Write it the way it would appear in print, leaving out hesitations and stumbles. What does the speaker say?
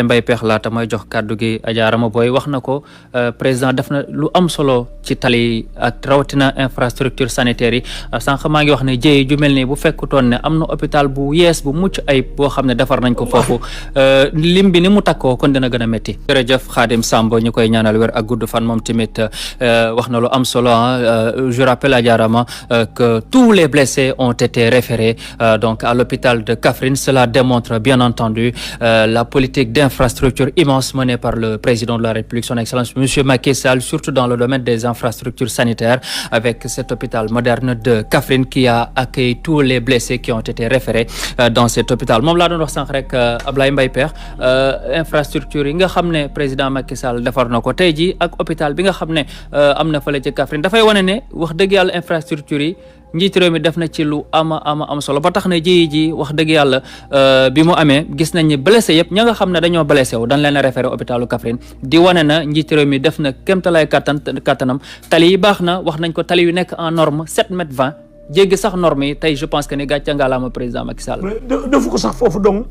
Mbaye Pekh laata mooy jox kàddu gi Adja Rama Boye wax na ko président def na lu am solo ci tali ak rawatina infrastructure sanitaire yi sànq maa ngi wax ne jéey ju mel nii bu fekkutoon ne am na hôpital bu yees bu mucc ayib boo xam ne defar nañ ko foofu lim bi ni mu takkoo kon dina gën a métti. jërëjëf Khadim Samb ñu koy ñaanal wér ak gudd fan moom tamit wax na lu am solo je rappelle Adja Rama que tous les blessés ont été référés donc à l'hôpital de Kaffrine. Cela démontre bien entendu la politique d'infrastructure immense menée par le président de la République, son Excellence Monsieur Macky Sall, surtout dans le domaine des infrastructures sanitaires, avec cet hôpital moderne de Kaffrine qui a accueilli tous les blessés qui ont été référés dans cet hôpital. moom laa doon wax sànq rek Ablaye Mbaye Pekh infrastructure yi nga xam ne président Macky Sall defar na ko tey jii ak hôpital bi nga xam ne am na fële ci Kaffrine dafay wane ne wax dëgg yàlla infrastructure yi njiit réew mi def na ci lu am solo ba tax na ji wax dëgg yàlla bi mu amee gis nañ ni blessé yëpp ña nga xam ne dañoo blessé wu dañ leen a référé hôpitalu Kaffrine di wane na njiit réew mi def na kéemtalaay kattanam tali yi baax na wax nañ ko tali yu nekk en norme 7 m 20 jéggi sax norme yi tey je pense que ni gàcce ngalaama président Macky Sall. defu ko sax foofu donc